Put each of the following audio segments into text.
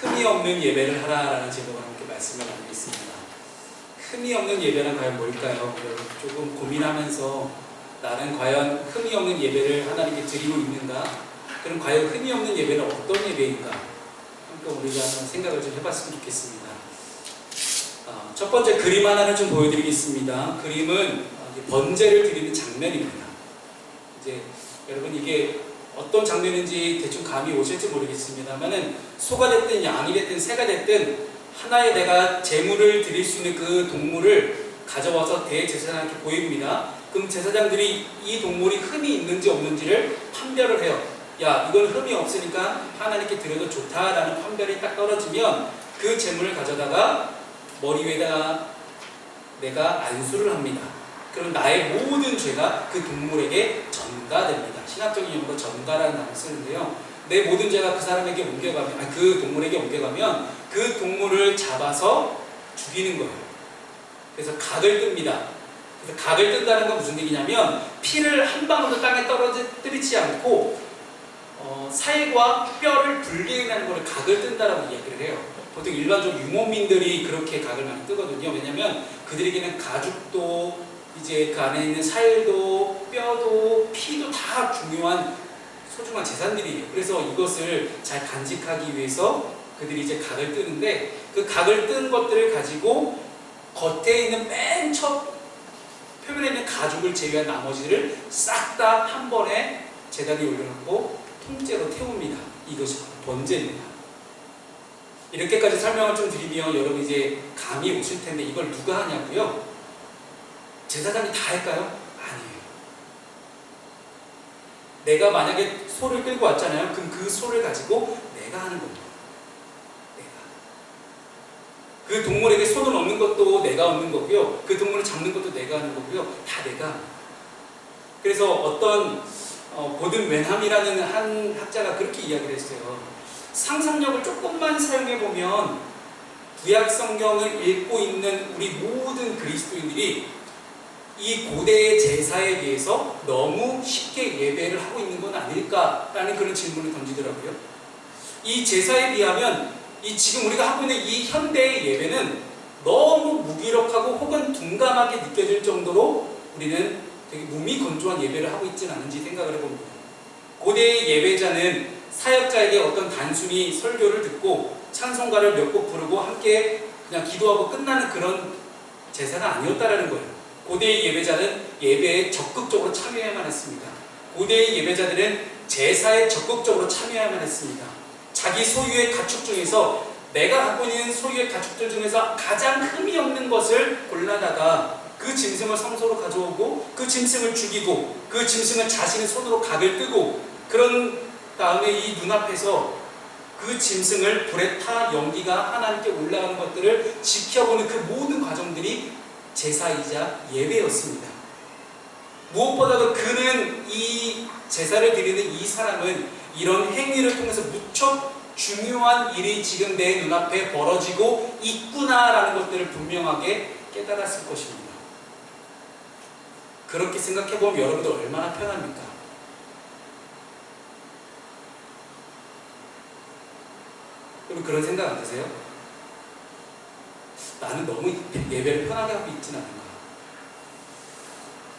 흠이 없는 예배를 하라라는 제목으로 함께 말씀을 나누겠습니다. 흠이 없는 예배는 과연 뭘까요? 조금 고민하면서 나는 과연 흠이 없는 예배를 하나님께 드리고 있는가? 그럼 과연 흠이 없는 예배는 어떤 예배인가? 함께 우리가 한번 생각을 좀 해봤으면 좋겠습니다. 첫 번째 그림 하나를 좀 보여드리겠습니다. 그림은 번제를 드리는 장면입니다. 이제 여러분 이게 어떤 장면인지 대충 감이 오실지 모르겠습니다만은 소가 됐든 양이 됐든 새가 됐든 하나의 내가 제물을 드릴 수 있는 그 동물을 가져와서 대제사장한테 보입니다. 그럼 제사장들이 이 동물이 흠이 있는지 없는지를 판별을 해요. 야, 이건 흠이 없으니까 하나님께 드려도 좋다라는 판별이 딱 떨어지면 그 제물을 가져다가 머리 위에다가 내가 안수를 합니다. 그럼 나의 모든 죄가 그 동물에게 전가됩니다. 신학적인 용어로 전가라는 단어를 쓰는데요. 내 모든 죄가 그 사람에게 옮겨가면, 그 동물에게 옮겨가면 그 동물을 잡아서 죽이는 거예요. 그래서 각을 뜹니다. 그래서 각을 뜬다는 건 무슨 얘기냐면 피를 한 방울도 땅에 떨어뜨리지 않고 살과 뼈를 분리해내는 걸 각을 뜬다라고 이야기를 해요. 보통 일반적으로 유목민들이 그렇게 각을 많이 뜨거든요. 왜냐하면 그들에게는 가죽도 이제 그 안에 있는 살도 뼈도 피도 다 중요한 소중한 재산들이에요. 그래서 이것을 잘 간직하기 위해서 그들이 이제 각을 뜨는데 그 각을 뜬 것들을 가지고 겉에 있는 맨 첫 표면에 있는 가죽을 제외한 나머지를 싹 다 한 번에 제단에 올려놓고 통째로 태웁니다. 이것이 번제입니다. 이렇게까지 설명을 좀 드리면 여러분 이제 감이 오실 텐데 이걸 누가 하냐고요? 제사장이 다 할까요? 아니에요. 내가 만약에 소를 끌고 왔잖아요. 그럼 그 소를 가지고 내가 하는 겁니다. 내가. 그 동물에게 손을 얹는 것도 내가 얹는 거고요. 그 동물을 잡는 것도 내가 하는 거고요. 다 내가. 그래서 어떤 고든 웬함이라는 한 학자가 그렇게 이야기를 했어요. 상상력을 조금만 사용해보면 구약 성경을 읽고 있는 우리 모든 그리스도인들이 이 고대의 제사에 비해서 너무 쉽게 예배를 하고 있는 건 아닐까라는 그런 질문을 던지더라고요. 이 제사에 비하면 지금 우리가 하고 있는 이 현대의 예배는 너무 무기력하고 혹은 둔감하게 느껴질 정도로 우리는 되게 몸이 건조한 예배를 하고 있지는 않은지 생각을 해봅니다. 고대의 예배자는 사역자에게 어떤 단순히 설교를 듣고 찬송가를 몇 곡 부르고 함께 그냥 기도하고 끝나는 그런 제사가 아니었다라는 거예요. 고대의 예배자는 예배에 적극적으로 참여해야만 했습니다. 고대의 예배자들은 제사에 적극적으로 참여해야만 했습니다. 자기 소유의 가축 중에서 내가 갖고 있는 소유의 가축들 중에서 가장 흠이 없는 것을 골라다가 그 짐승을 성소로 가져오고 그 짐승을 죽이고 그 짐승을 자신의 손으로 각을 뜨고 그런 다음에 이 눈앞에서 그 짐승을 불에 타 연기가 하나님께 올라가는 것들을 지켜보는 그 모든 과정들이 제사이자 예배였습니다. 무엇보다도 그는 이 제사를 드리는 이 사람은 이런 행위를 통해서 무척 중요한 일이 지금 내 눈앞에 벌어지고 있구나라는 것들을 분명하게 깨달았을 것입니다. 그렇게 생각해보면 여러분들 얼마나 편합니까? 여러분 그런 생각 안 드세요? 나는 너무 예배를 편하게 하고 있지는 않은가?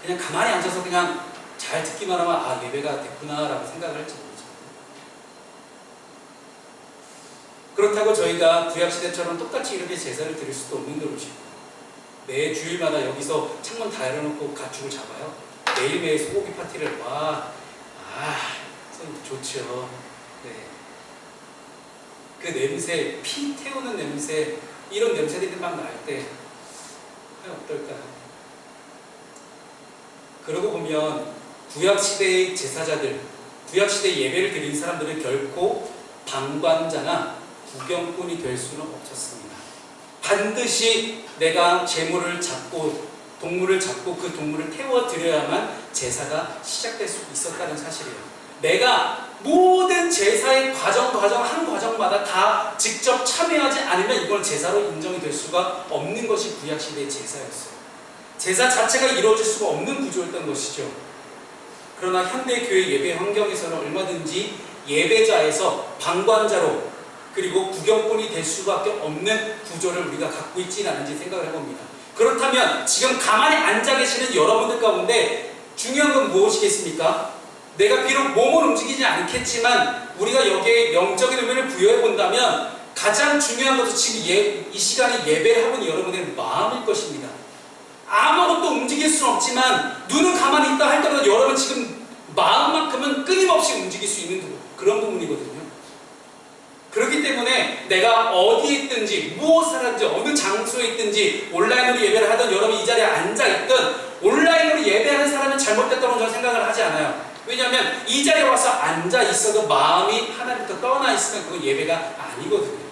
그냥 가만히 앉아서 그냥 잘 듣기만 하면 예배가 됐구나 라고 생각을 할지 모르죠. 그렇다고 저희가 구약시대처럼 똑같이 이렇게 제사를 드릴 수도 없는 노릇이고 매 주일마다 여기서 창문 다 열어놓고 가축을 잡아요. 매일매일 소고기 파티를 좋죠. 네. 그 냄새, 피 태우는 냄새 이런 냄새들이 막 날 때 어떨까요? 그러고 보면 구약시대의 제사자들, 구약시대의 예배를 드린 사람들은 결코 방관자나 구경꾼이 될 수는 없었습니다. 반드시 내가 제물을 잡고 동물을 잡고 그 동물을 태워드려야만 제사가 시작될 수 있었다는 사실이에요. 내가 모든 제사의 과정 한 과정마다 다 직접 참여하지 않으면 이건 제사로 인정이 될 수가 없는 것이 구약시대의 제사였어요. 제사 자체가 이루어질 수가 없는 구조였던 것이죠. 그러나 현대 교회 예배 환경에서는 얼마든지 예배자에서 방관자로 그리고 구경꾼이 될 수밖에 없는 구조를 우리가 갖고 있지는 않은지 생각을 해봅니다. 그렇다면 지금 가만히 앉아 계시는 여러분들 가운데 중요한 건 무엇이겠습니까? 내가 비록 몸은 움직이지 않겠지만 우리가 여기에 영적인 의미를 부여해 본다면 가장 중요한 것은 지금 이 시간에 예배를 하고 있는 여러분의 마음일 것입니다. 아무것도 움직일 수는 없지만 눈은 가만히 있다 할때마다 여러분 지금 마음만큼은 끊임없이 움직일 수 있는 그런 부분이거든요. 그렇기 때문에 내가 어디에 있든지 무엇을 하든지 어느 장소에 있든지 온라인으로 예배를 하든 여러분이 이 자리에 앉아있든 온라인으로 예배하는 사람은 잘못됐다고 저는 생각을 하지 않아요. 왜냐하면 이 자리에 와서 앉아있어도 마음이 하나님부터 떠나 있으면 그건 예배가 아니거든요.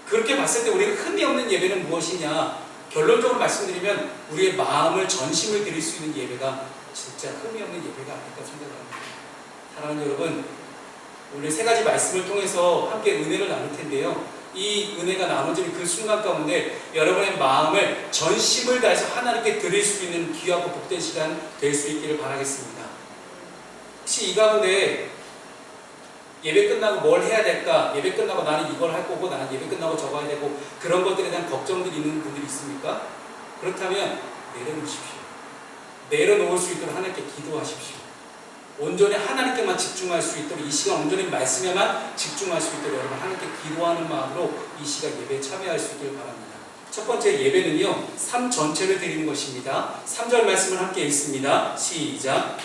그렇게 봤을 때 우리가 흠이 없는 예배는 무엇이냐? 결론적으로 말씀드리면 우리의 마음을 전심을 드릴 수 있는 예배가 진짜 흠이 없는 예배가 아닐까 생각합니다. 사랑하는 여러분, 오늘 세 가지 말씀을 통해서 함께 은혜를 나눌 텐데요. 이 은혜가 나눠지는 그 순간 가운데 여러분의 마음을 전심을 다해서 하나님께 드릴 수 있는 귀하고 복된 시간 될 수 있기를 바라겠습니다. 혹시 이 가운데 예배 끝나고 뭘 해야 될까? 예배 끝나고 나는 이걸 할 거고 나는 예배 끝나고 저거 해야 되고 그런 것들에 대한 걱정들이 있는 분들이 있습니까? 그렇다면 내려놓으십시오. 내려놓을 수 있도록 하나님께 기도하십시오. 온전히 하나님께만 집중할 수 있도록 이 시간 온전히 말씀에만 집중할 수 있도록 여러분 하나님께 기도하는 마음으로 이 시간 예배에 참여할 수 있기를 바랍니다. 첫 번째 예배는요, 삶 전체를 드리는 것입니다. 3절 말씀을 함께 읽습니다. 시작.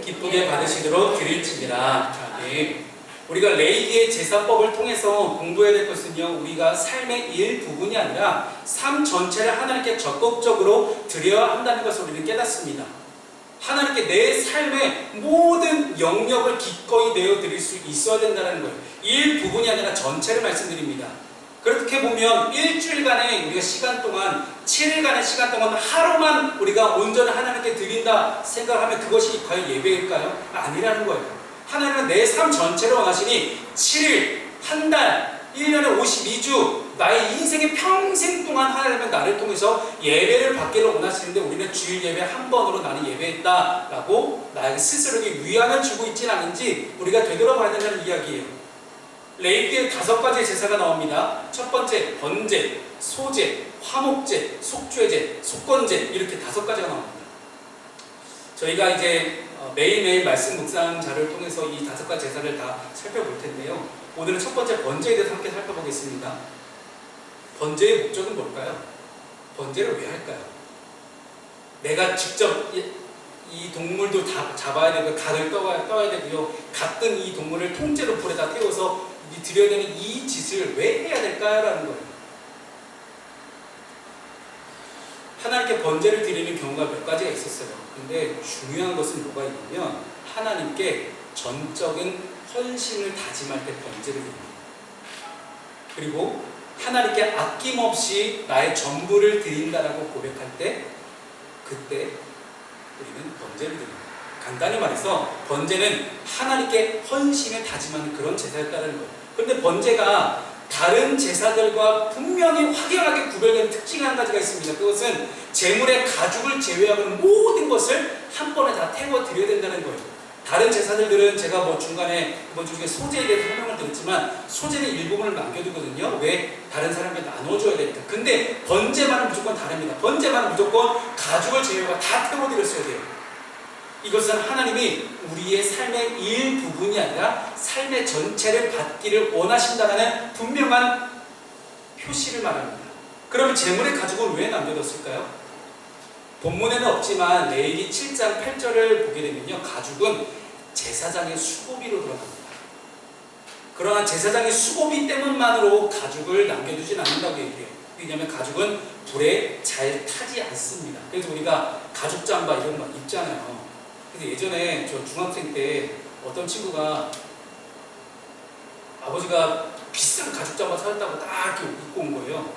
기쁘게 받으시도록 드릴지니라. 네. 우리가 레위기의 제사법을 통해서 공부해야 될 것은요, 우리가 삶의 일부분이 아니라 삶 전체를 하나님께 적극적으로 드려야 한다는 것을 우리는 깨닫습니다. 하나님께 내 삶의 모든 영역을 기꺼이 내어드릴 수 있어야 된다는 거예요. 일부분이 아니라 전체를 말씀드립니다. 그렇게 보면 일주일간의 우리가 시간 동안 7일간의 시간 동안 하루만 우리가 온전히 하나님께 드린다 생각하면 그것이 과연 예배일까요? 아니라는 거예요. 하나님은 내 삶 전체를 원하시니 7일, 한 달, 1년에 52주 나의 인생의 평생 동안 하나님은 나를 통해서 예배를 받기를 원하시는데 우리는 주일 예배 한 번으로 나는 예배했다 라고 나에게 스스로에게 위안을 주고 있지는 않은지 우리가 되돌아봐야 된다는 이야기예요. 레위기에 5가지의 제사가 나옵니다. 첫 번째 번제, 소제, 화목제, 속죄제, 속건제 이렇게 5가지가 나옵니다. 저희가 이제 매일매일 말씀 묵상자를 통해서 이 5가지 제사를 다 살펴볼 텐데요. 오늘은 첫 번째 번제에 대해서 함께 살펴보겠습니다. 번제의 목적은 뭘까요? 번제를 왜 할까요? 내가 직접 이 동물도 다 잡아야 되고 각을 떠야 되고요. 같은 이 동물을 통째로 불에다 태워서 드려야 되는 이 짓을 왜 해야 될까요? 라는 거예요. 하나님께 번제를 드리는 경우가 몇 가지가 있었어요. 근데 중요한 것은 뭐가 있냐면 하나님께 전적인 헌신을 다짐할 때 번제를 드립니다. 그리고 하나님께 아낌없이 나의 전부를 드린다라고 고백할 때 그때 우리는 번제를 드립니다. 간단히 말해서 번제는 하나님께 헌신을 다짐하는 그런 제사였다는 거예요. 그런데 번제가 다른 제사들과 분명히 확연하게 구별되는 특징이 한 가지가 있습니다. 그것은 제물의 가죽을 제외하고는 모든 것을 한 번에 다 태워 드려야 된다는 거예요. 다른 제사들은 제가 뭐 중간에 이번 주 중에 소제에 대해서 설명을 드렸지만 소제는 일부분을 남겨두거든요. 왜? 다른 사람에게 나눠줘야 되니까. 근데 번제만은 무조건 다릅니다. 번제만은 무조건 가죽을 제외하고 다 태워 드렸어야 돼요. 이것은 하나님이 우리의 삶의 일부분이 아니라 삶의 전체를 받기를 원하신다는 분명한 표시를 말합니다. 그러면 제물의 가죽은 왜 남겨뒀을까요? 본문에는 없지만 레위기 7장 8절을 보게 되면요, 가죽은 제사장의 수고비로 들어갑니다. 그러나 제사장의 수고비 때문만으로 가죽을 남겨두진 않는다고 얘기해요. 왜냐하면 가죽은 불에 잘 타지 않습니다. 그래서 우리가 가죽 잠바 이런 거 입잖아요. 근데 예전에 저 중학생 때 어떤 친구가 아버지가 비싼 가죽 잠바 사줬다고 딱 이렇게 입고 온 거예요.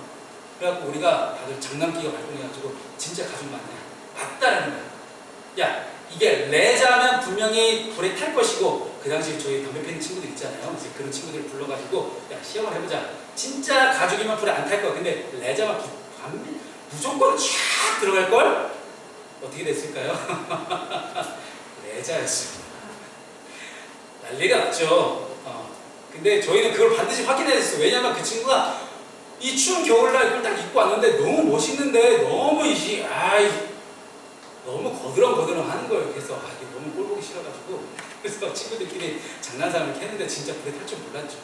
그래갖고 우리가 다들 장난기가 발동해가지고 진짜 가죽 맞냐? 맞다라는 거야. 야, 이게 레자면 분명히 불에 탈 것이고 그 당시 저희 담배 피는 친구들 있잖아요. 이제 그런 친구들을 불러가지고 야, 시험을 해보자. 진짜 가죽이면 불에 안 탈 거야. 근데 레자만 무조건 쫙 들어갈걸? 어떻게 됐을까요? 레자였습니다. 난리가 났죠. 근데 저희는 그걸 반드시 확인해야 됐어요. 왜냐하면 그 친구가 이 추운 겨울날 그걸 딱 입고 왔는데 너무 멋있는데 너무 너무 거드렁거드렁 하는 거예요. 그래서 이게 너무 꼴 보기 싫어가지고 그래서 친구들끼리 장난삼을 했는데 진짜 불에 탈 줄 몰랐죠.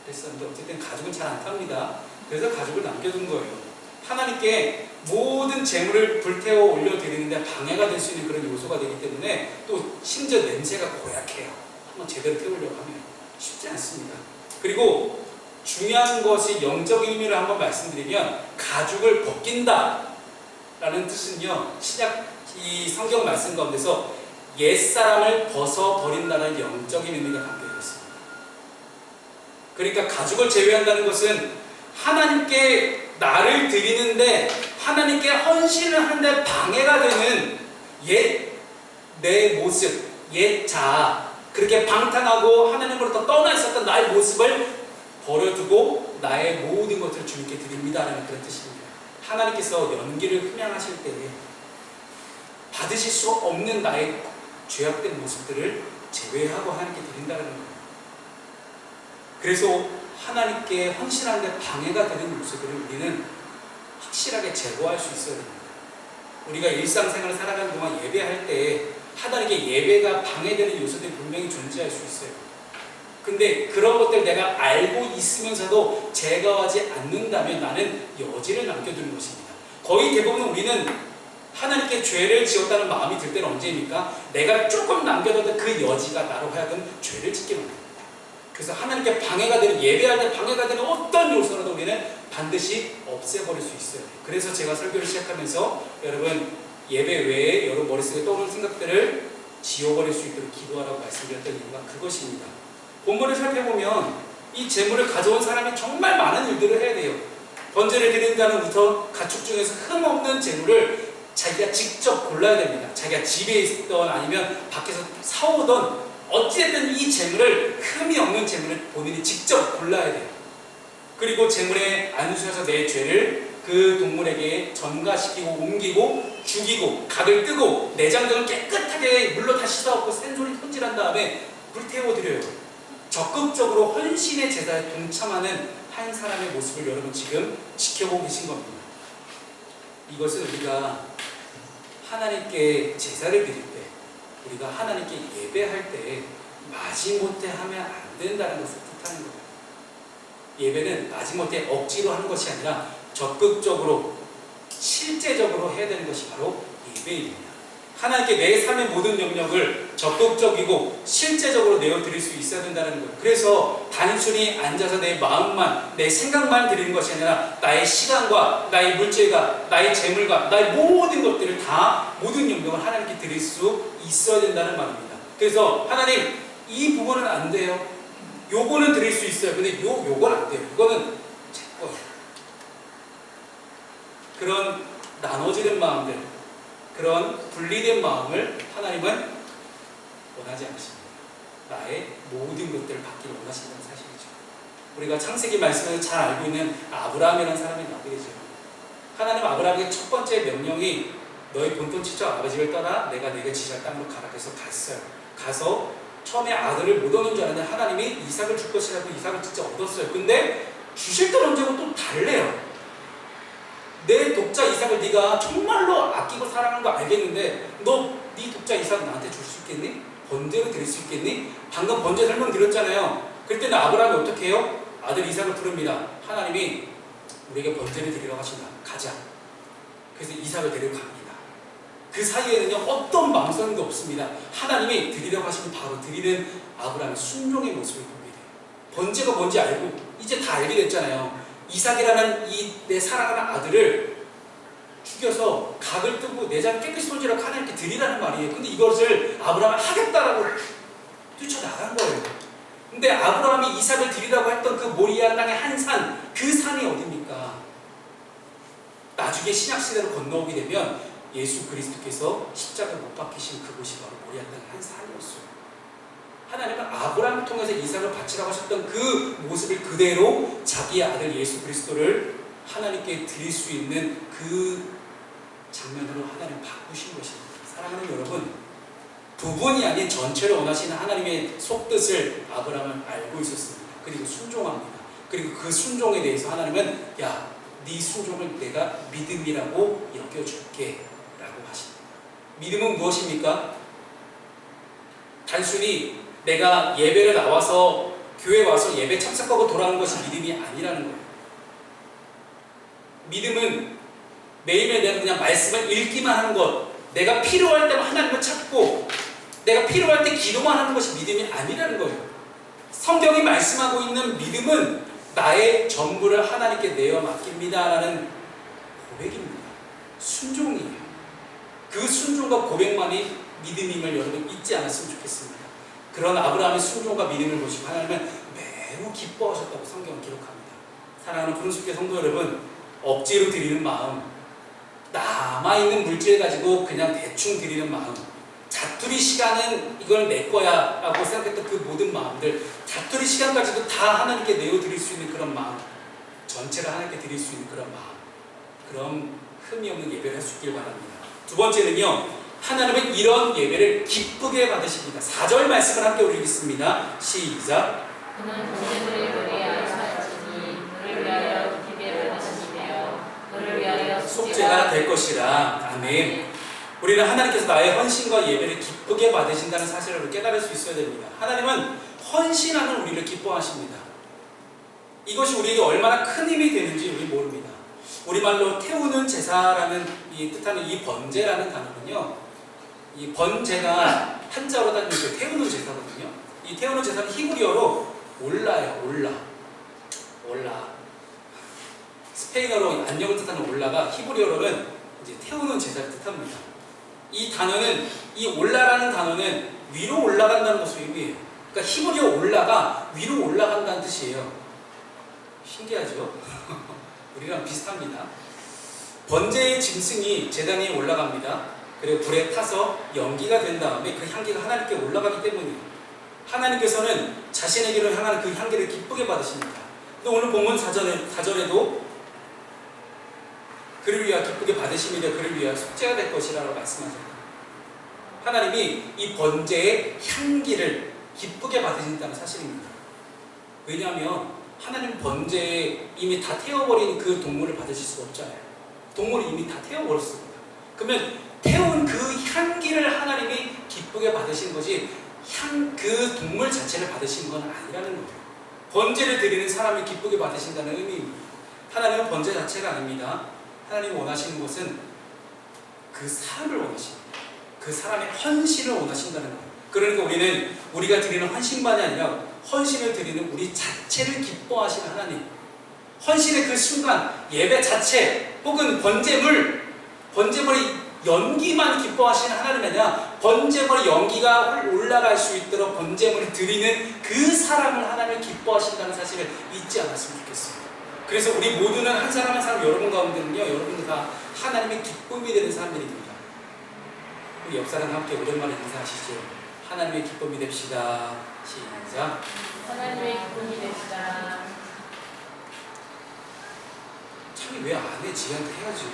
그랬었는데 어쨌든 가죽은 잘 안 탑니다. 그래서 가죽을 남겨둔 거예요. 하나님께 모든 재물을 불태워 올려드리는데 방해가 될 수 있는 그런 요소가 되기 때문에 또 심지어 냄새가 고약해요. 한번 제대로 태우려고 하면 쉽지 않습니다. 그리고 중요한 것이 영적인 의미를 한번 말씀드리면 가죽을 벗긴다 라는 뜻은요, 이 성경 말씀 가운데서 옛사람을 벗어버린다는 영적인 의미가 담겨져 있습니다. 그러니까 가죽을 제외한다는 것은 하나님께 나를 드리는데 하나님께 헌신을 하는데 방해가 되는 내 모습, 옛 자아, 그렇게 방탕하고 하나님으로부터 떠나 있었던 나의 모습을 버려두고 나의 모든 것을 주님께 드립니다라는 그런 뜻입니다. 하나님께서 연기를 흠양하실 때에 받으실 수 없는 나의 죄악된 모습들을 제외하고 하나님께 드린다는 거예요. 그래서 하나님께 헌신하는데 방해가 되는 모습을 우리는 확실하게 제거할 수 있어야 됩니다. 우리가 일상생활을 살아가는 동안 예배할 때 하나님께 예배가 방해되는 요소들이 분명히 존재할 수 있어요. 근데 그런 것들 내가 알고 있으면서도 제거하지 않는다면 나는 여지를 남겨두는 것입니다. 거의 대부분 우리는 하나님께 죄를 지었다는 마음이 들 때는 언제입니까? 내가 조금 남겨뒀던 그 여지가 나로 하여금 죄를 짓게 만듭니다. 그래서 하나님께 방해가 되는, 예배할 때 방해가 되는 어떤 요소라도 우리는 반드시 없애버릴 수 있어요. 그래서 제가 설교를 시작하면서 여러분 예배 외에 여러분 머릿속에 떠오르는 생각들을 지워버릴 수 있도록 기도하라고 말씀드렸던 이유가 그것입니다. 본문을 살펴보면 이 재물을 가져온 사람이 정말 많은 일들을 해야 돼요. 번제를 드리는 자는부터 가축 중에서 흠없는 재물을 자기가 직접 골라야 됩니다. 자기가 집에 있던 아니면 밖에서 사오던 어찌됐든 이 재물을 흠이 없는 재물을 본인이 직접 골라야 돼요. 그리고 재물에 안수해서 내 죄를 그 동물에게 전가시키고 옮기고 죽이고 각을 뜨고 내장 등을 깨끗하게 물로 다 씻어갖고 생선이 손질한 다음에 불태워드려요. 적극적으로 헌신의 제사에 동참하는 한 사람의 모습을 여러분 지금 지켜보고 계신 겁니다. 이것은 우리가 하나님께 제사를 드릴 때, 우리가 하나님께 예배할 때 마지못해 하면 안 된다는 것을 뜻하는 거예요. 예배는 마지못해 억지로 하는 것이 아니라 적극적으로 실제적으로 해야 되는 것이 바로 예배입니다. 하나님께 내 삶의 모든 영역을 적극적이고 실제적으로 내어드릴 수 있어야 된다는 거예요. 그래서 단순히 앉아서 내 마음만, 내 생각만 드리는 것이 아니라 나의 시간과 나의 물질과 나의 재물과 나의 모든 것들을 다, 모든 영역을 하나님께 드릴 수 있어야 된다는 말입니다. 그래서 하나님 이 부분은 안 돼요. 요거는 드릴 수 있어요. 근데 요건 안 돼요. 이거는 제 거예요. 그런 나눠지는 마음들, 그런 분리된 마음을 하나님은 원하지 않으십니다. 나의 모든 것들을 받기를 원하신다는 사실이죠. 우리가 창세기 말씀에서 잘 알고 있는 아브라함이라는 사람이 나오게 되죠. 하나님 아브라함에게 첫 번째 명령이 너의 본토 친척 아버지 집을 떠나 내가 네게 지시할 땅으로 가라. 그래서 갔어요. 가서 처음에 아들을 못 얻는 줄 알았는데 하나님이 이삭을 줄 것이라고 이삭을 진짜 얻었어요. 근데 주실 때 언제고 또 달래요. 내 독자 이삭을 네가 정말로 아끼고 사랑하는 거 알겠는데 너 네 독자 이삭 나한테 줄 수 있겠니? 번제로 드릴 수 있겠니? 방금 번제 설명 드렸잖아요. 그때는 아브라함이 어떻게 해요? 아들 이삭을 부릅니다. 하나님이 우리에게 번제를 드리라고 하신다. 가자. 그래서 이삭을 데리고 갑니다. 그 사이에는요 어떤 망설임도 없습니다. 하나님이 드리라고 하시면 바로 드리는 아브라함의 순종의 모습을 보게 돼요. 번제가 뭔지 알고 이제 다 알게 됐잖아요. 이삭이라는 이 내 사랑하는 아들을 죽여서 각을 뜨고 내장을 깨끗이 손질하고 하나님께 드리라는 말이에요. 근데 이것을 아브라함이 하겠다라고 뛰쳐나간 거예요. 근데 아브라함이 이삭을 드리라고 했던 그 모리아 땅의 한 산, 그 산이 어디입니까? 나중에 신약시대로 건너오게 되면 예수 그리스도께서 십자가를 못 박히신 그곳이 바로 모리아 땅의 한 산이었어요. 하나님은 아브라함을 통해서 이삭을 바치라고 하셨던 그 모습을 그대로 자기의 아들 예수 그리스도를 하나님께 드릴 수 있는 그 장면으로 하나님 바꾸신 것입니다. 사랑하는 여러분, 부분이 아닌 전체를 원하시는 하나님의 속뜻을 아브라함은 알고 있었습니다. 그리고 순종합니다. 그리고 그 순종에 대해서 하나님은 야, 네 순종을 내가 믿음이라고 여겨줄게 라고 하십니다. 믿음은 무엇입니까? 단순히 내가 예배를 나와서 교회 와서 예배 참석하고 돌아오는 것이 믿음이 아니라는 거예요. 믿음은 매일매일 내가 그냥 말씀을 읽기만 하는 것, 내가 필요할 때만 하나님을 찾고 내가 필요할 때 기도만 하는 것이 믿음이 아니라는 거예요. 성경이 말씀하고 있는 믿음은 나의 전부를 하나님께 내어 맡깁니다 라는 고백입니다. 순종이에요. 그 순종과 고백만이 믿음임을 여러분 잊지 않았으면 좋겠습니다. 그런 아브라함의 순종과 믿음을 보시고 하나님은 매우 기뻐하셨다고 성경은 기록합니다. 사랑하는 푸른숲교회 성도 여러분, 억지로 드리는 마음, 남아있는 물질 가지고 그냥 대충 드리는 마음, 자투리 시간은 이걸 내 거야 라고 생각했던 그 모든 마음들, 자투리 시간까지도 다 하나님께 내어드릴 수 있는 그런 마음, 전체를 하나님께 드릴 수 있는 그런 마음, 그런 흠이 없는 예배를 할 수 있길 바랍니다. 두 번째는요, 하나님은 이런 예배를 기쁘게 받으십니다. 4절 말씀을 함께 읽겠습니다. 시작. 그는 본제물을 위하여 살지니 그를 위하여 기대를 받으시며 그를 위하여 속죄가 될 것이라. 아멘. 우리는 하나님께서 나의 헌신과 예배를 기쁘게 받으신다는 사실을 깨달을 수 있어야 됩니다. 하나님은 헌신하는 우리를 기뻐하십니다. 이것이 우리에게 얼마나 큰 힘이 되는지 우리 모릅니다. 우리말로 태우는 제사라는 이 뜻하는 이 번제라는 단어는요, 이 번제가 한자로 따지면 그 태우는 제사거든요. 이 태우는 제사는 히브리어로 올라예요. 올라. 스페인어로 안녕을 뜻하는 올라가 히브리어로는 이제 태우는 제사를 뜻합니다. 이 단어는, 이 올라라는 단어는 위로 올라간다는 것을 의미해요. 그러니까 히브리어 올라가 위로 올라간다는 뜻이에요. 신기하죠? 우리랑 비슷합니다. 번제의 짐승이 제단 위에 올라갑니다. 그리고 불에 타서 연기가 된 다음에 그 향기가 하나님께 올라가기 때문이에요. 하나님께서는 자신에게로 향하는 그 향기를 기쁘게 받으십니다. 또 오늘 본문 4절에도 그를 위하여 기쁘게 받으심이라 그를 위하여 속죄가 될 것이라고 말씀하셨어요. 하나님이 이 번제의 향기를 기쁘게 받으신다는 사실입니다. 왜냐하면 하나님 번제에 이미 다 태워버린 그 동물을 받으실 수가 없잖아요. 동물이 이미 다 태워버렸습니다. 그러면 태운 그 향기를 하나님이 기쁘게 받으신 것이 그 동물 자체를 받으신 건 아니라는 거예요. 번제를 드리는 사람이 기쁘게 받으신다는 의미입니다. 하나님은 번제 자체가 아닙니다. 하나님이 원하시는 것은 그 사람을 원하십니다. 그 사람의 헌신을 원하신다는 거예요. 그러니까 우리는 우리가 드리는 헌신만이 아니라 헌신을 드리는 우리 자체를 기뻐하시는 하나님, 헌신의 그 순간, 예배 자체 혹은 번제물의 연기만 기뻐하시는 하나님이 아니라 번제물의 연기가 올라갈 수 있도록 번제물을 드리는 그 사람을 하나님을 기뻐하신다는 사실을 잊지 않았으면 좋겠습니다. 그래서 우리 모두는 한 사람 한 사람, 여러분 가운데는요, 여러분들 다 하나님의 기쁨이 되는 사람들입니다. 우리 옆 사람 함께 오랜만에 인사하시죠. 하나님의 기쁨이 됩시다. 시작. 하나님의 기쁨이 됩시다. 참이 왜 안 해? 지한테 해야지.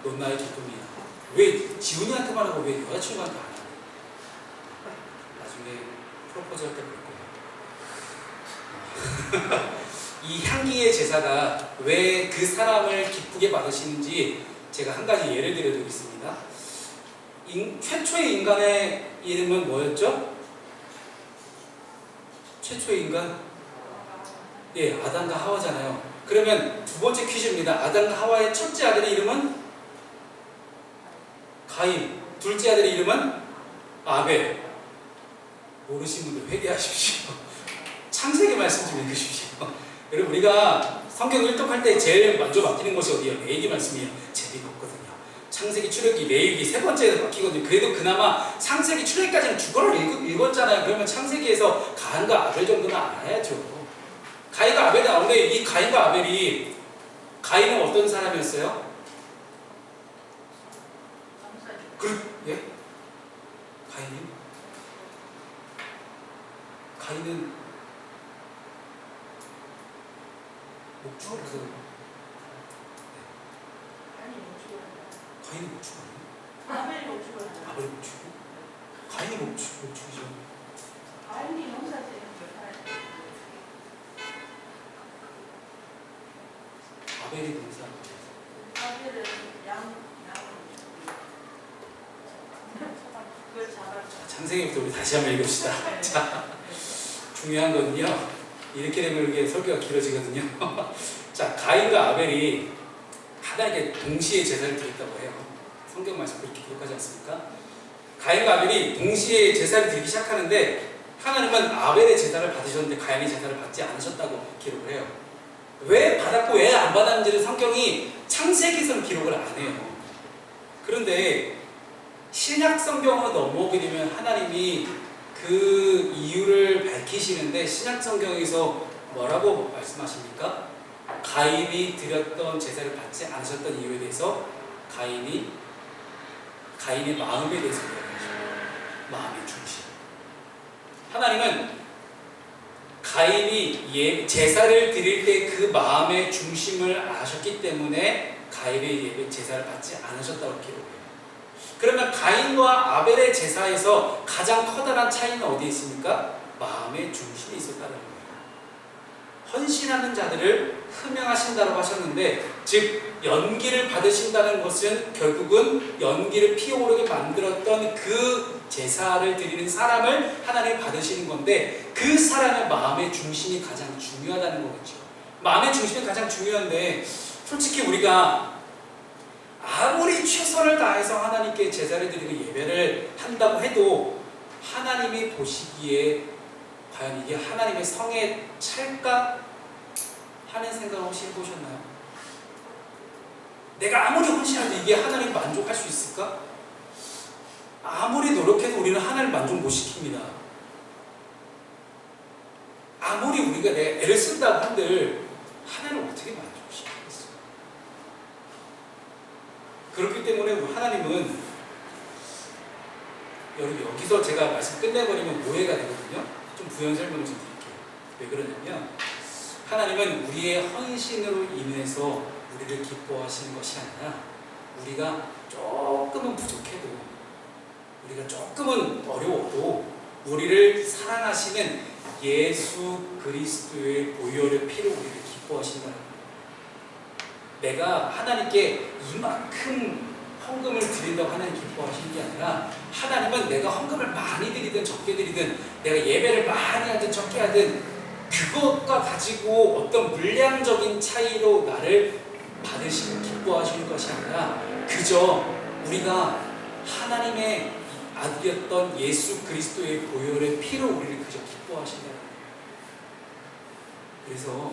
넌 나의 기쁨이야. 왜 지훈이한테만 하고 왜 여자친구한테 안 해? 나중에 프로포즈 할 때 볼 거야. 이 향기의 제사가 왜 그 사람을 기쁘게 받으시는지 제가 한 가지 예를 들어드리겠습니다. 최초의 인간의 이름은 뭐였죠? 최초의 인간? 예, 아담과 하와잖아요. 그러면 두 번째 퀴즈입니다. 아담과 하와의 첫째 아들의 이름은 가인, 둘째 아들의 이름은 아벨. 모르신 분들 회개하십시오. 창세기 말씀 좀 읽으십시오. 여러분, 우리가 성경 일독할 때 제일 먼저 맡기는 것이 어디예요? 레위기 말씀이에요. 재미가 없거든요. 창세기, 출애굽기, 레위기 세 번째에서 맡기거든요. 그래도 그나마 창세기, 출애굽기까지는 주거를 읽었잖아요. 그러면 창세기에서 가인과 아벨 정도는 알아야죠. 가인과 아벨이 나오는데 이 가인과 아벨이, 가인은 어떤 사람이었어요? 예? 가인은 목축을 해서 가인이 못 죽었네. 아벨이 못 죽었죠. 아벨이 못 죽고 가인이 못 죽이죠. 가인이 농사지은 아벨이 농사. 아벨은 양을 그걸 잡았죠. 창세기부터 우리 다시 한번 읽읍시다. 자, 중요한 거는요. 이렇게 되면 이게 설교가 길어지거든요. 자, 가인과 아벨이 하나님께 동시에 제사를 드렸다고 해요. 성경 말씀 그렇게 기록하지 않습니까? 가인과 아벨이 동시에 제사를 드리기 시작하는데 하나님은 아벨의 제사를 받으셨는데 가인의 제사를 받지 않으셨다고 기록을 해요. 왜 받았고 왜 안 받았는지를 성경이 창세기에서는 기록을 안 해요. 그런데 신약 성경으로 넘어오게 되면 하나님이 그 이유를 밝히시는데 신약 성경에서 뭐라고 말씀하십니까? 가인이 드렸던 제사를 받지 않으셨던 이유에 대해서 가인의 마음에 대해서 이야기하시고 마음의 중심. 하나님은 가인이 제사를 드릴 때 그 마음의 중심을 아셨기 때문에 가인의 제사를 받지 않으셨다고 기록해요. 그러면 가인과 아벨의 제사에서 가장 커다란 차이는 어디에 있습니까? 마음의 중심이 있었다는 거예요. 헌신하는 자들을 흠양하신다고 하셨는데, 즉 연기를 받으신다는 것은 결국은 연기를 피어오르게 만들었던 그 제사를 드리는 사람을 하나님 받으시는 건데, 그 사람의 마음의 중심이 가장 중요하다는 거겠죠. 마음의 중심이 가장 중요한데, 솔직히 우리가 아무리 최선을 다해서 하나님께 제사를 드리고 예배를 한다고 해도 하나님이 보시기에 과연 이게 하나님의 성에 찰까 하는 생각을 혹시 해보셨나요? 내가 아무리 헌신해도 이게 하나님 만족할 수 있을까? 아무리 노력해도 우리는 하나님 만족 못 시킵니다. 아무리 우리가 내 애를 쓴다고 한들 하나님을 어떻게 만족시키겠어요? 그렇기 때문에 하나님은 여기서 제가 말씀 끝내버리면 오해가 되거든요. 좀 부연 설명을 좀 드릴게요. 왜 그러냐면 하나님은 우리의 헌신으로 인해서 우리를 기뻐하시는 것이 아니라 우리가 조금은 부족해도 우리가 조금은 어려워도 우리를 사랑하시는 예수 그리스도의 보혈의 피로 우리를 기뻐하신다는 거예요. 내가 하나님께 이만큼 헌금을 드린다고 하나님 기뻐하시는 게 아니라 하나님은 내가 헌금을 많이 드리든 적게 드리든 내가 예배를 많이 하든 적게 하든 그것과 가지고 어떤 물량적인 차이로 나를 받으시고 기뻐하시는 것이 아니라 그저 우리가 하나님의 아들이었던 예수 그리스도의 보혈의 피로 우리를 그저 기뻐하신다는 거예요. 그래서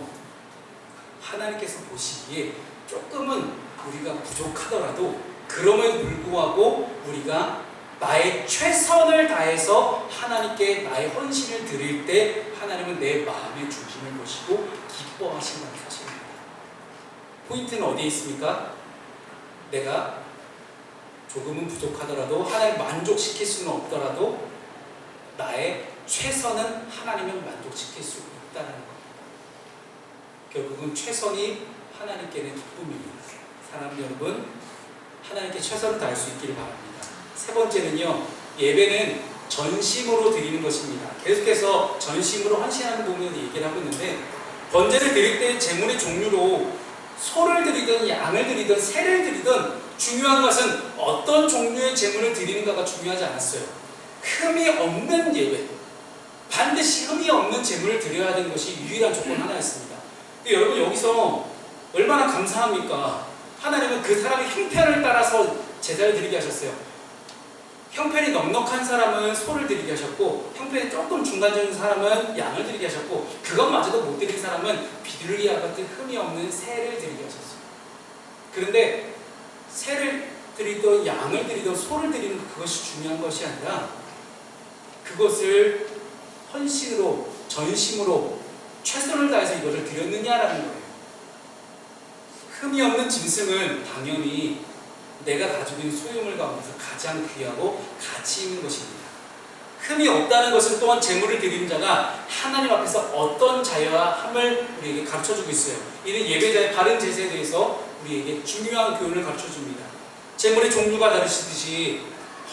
하나님께서 보시기에 조금은 우리가 부족하더라도 그럼에도 불구하고 우리가 나의 최선을 다해서 하나님께 나의 헌신을 드릴 때 하나님은 내 마음의 중심을 보시고 기뻐하신다는 사실입니다. 포인트는 어디에 있습니까? 내가 조금은 부족하더라도 하나님 만족시킬 수는 없더라도 나의 최선은 하나님을 만족시킬 수 있다는 것. 결국은 최선이 하나님께는 기쁨입니다. 사랑하는 여러분, 하나님께 최선을 다할 수 있기를 바랍니다. 세 번째는요, 예배는 전심으로 드리는 것입니다. 계속해서 전심으로 헌신하는 부분을 얘기를 하고 있는데, 번제를 드릴 때 제물의 종류로 소를 드리든 양을 드리든 새를 드리든 중요한 것은 어떤 종류의 제물을 드리는가가 중요하지 않았어요. 흠이 없는 예배, 반드시 흠이 없는 제물을 드려야 되는 것이 유일한 조건 하나였습니다. 여러분 여기서 얼마나 감사합니까? 하나님은 그 사람의 형편을 따라서 제사를 드리게 하셨어요. 형편이 넉넉한 사람은 소를 드리게 하셨고, 형편이 조금 중간적인 사람은 양을 드리게 하셨고, 그것마저도 못 드린 사람은 비둘기와 같은 흠이 없는 새를 드리게 하셨어요. 그런데 새를 드리던 양을 드리던 소를 드리는 그것이 중요한 것이 아니라 그것을 헌신으로 전심으로 최선을 다해서 이것을 드렸느냐라는 거예요. 흠이 없는 짐승은 당연히 내가 가지고 있는 소유물 가운데서 가장 귀하고 가치 있는 것입니다. 흠이 없다는 것은 또한 제물을 드리는 자가 하나님 앞에서 어떤 자여야 함을 우리에게 가르쳐주고 있어요. 이는 예배자의 바른 제사에 대해서 우리에게 중요한 교훈을 가르쳐줍니다. 재물의 종류가 다르시듯이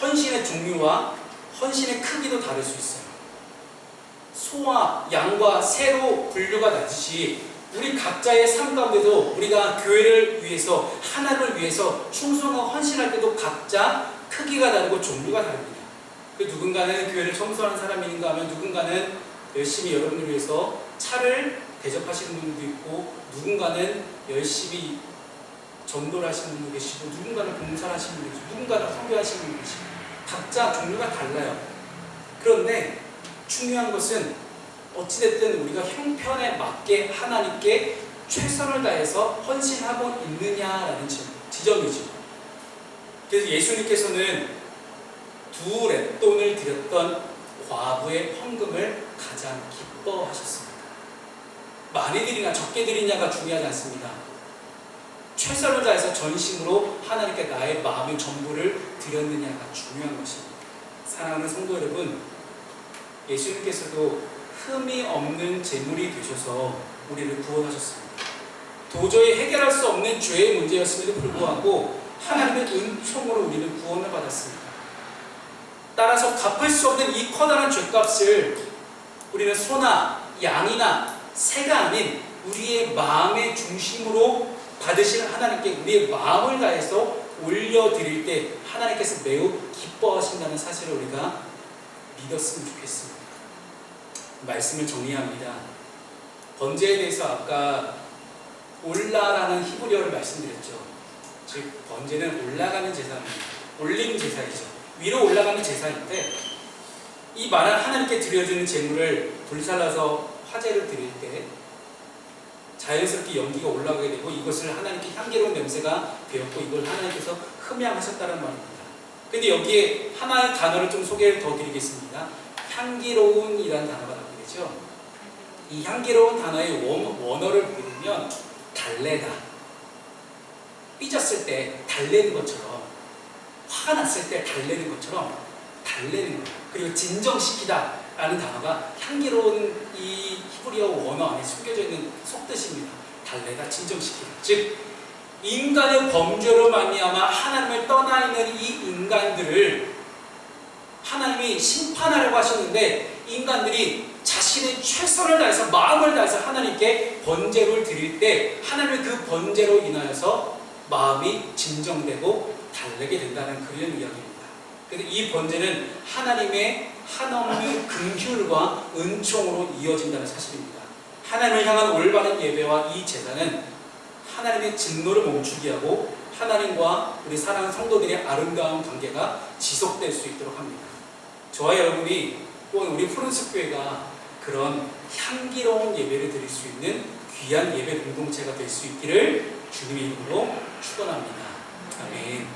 헌신의 종류와 헌신의 크기도 다를 수 있어요. 소와 양과 새로 분류가 다르듯이 우리 각자의 삶 가운데도 우리가 교회를 위해서 하나님을 위해서 충성하고 헌신할 때도 각자 크기가 다르고 종류가 다릅니다. 그 누군가는 교회를 청소하는 사람인가 하면 누군가는 열심히 여러분을 위해서 차를 대접하시는 분도 있고 누군가는 열심히 전도를 하시는 분도 계시고 누군가는 봉사를 하시는 분도 계시고 누군가는 선교하시는 분도 계시고 각자 종류가 달라요. 그런데 중요한 것은 어찌됐든 우리가 형편에 맞게 하나님께 최선을 다해서 헌신하고 있느냐라는 지점이죠. 그래서 예수님께서는 2 렛돈을 드렸던 과부의 헌금을 가장 기뻐하셨습니다. 많이 드리냐 적게 드리냐가 중요하지 않습니다. 최선을 다해서 전심으로 하나님께 나의 마음의 전부를 드렸느냐가 중요한 것입니다. 사랑하는 성도 여러분, 예수님께서도 흠이 없는 제물이 되셔서 우리를 구원하셨습니다. 도저히 해결할 수 없는 죄의 문제였음에도 불구하고 하나님의 은총으로 우리를 구원을 받았습니다. 따라서 갚을 수 없는 이 커다란 죄값을 우리는 소나 양이나 새가 아닌 우리의 마음의 중심으로 받으시는 하나님께 우리의 마음을 다해서 올려드릴 때 하나님께서 매우 기뻐하신다는 사실을 우리가 믿었으면 좋겠습니다. 말씀을 정리합니다. 번제에 대해서 아까 올라라는 히브리어를 말씀드렸죠. 즉 번제는 올라가는 제사입니다. 올림 제사이죠. 위로 올라가는 제사인데 이 말은 하나님께 드려지는 제물을 불살라서 화제를 드릴 때 자연스럽게 연기가 올라가게 되고 이것을 하나님께 향기로운 냄새가 되었고 이걸 하나님께서 흠양하셨다는 말입니다. 근데 여기에 하나의 단어를 좀 소개를 더 드리겠습니다. 향기로운이라는 단어가 나오게 되죠. 이 향기로운 단어의 원어를 보면 달래다. 삐졌을 때 달래는 것처럼 화가 났을 때 달래는 것처럼 달래는 거예요. 그리고 진정시키다 라는 단어가 향기로운 이 히브리어 원어 안에 숨겨져 있는 속뜻입니다. 달래다, 진정시키다. 즉 인간의 범죄로 말미암아 하나님을 떠나 있는 이 인간들을 하나님이 심판하려고 하셨는데 인간들이 자신의 최선을 다해서 마음을 다해서 하나님께 번제를 드릴 때 하나님의 그 번제로 인하여서 마음이 진정되고 달래게 된다는 그런 이야기입니다. 그런데 이 번제는 하나님의 한없는 긍휼과 은총으로 이어진다는 사실입니다. 하나님을 향한 올바른 예배와 이 제사는 하나님의 진노를 멈추게 하고 하나님과 우리 사랑하는 성도들의 아름다운 관계가 지속될 수 있도록 합니다. 저와 여러분이 또한 우리 푸른숲 교회가 그런 향기로운 예배를 드릴 수 있는 귀한 예배 공동체가 될 수 있기를 주님의 이름으로 축원합니다. 아멘.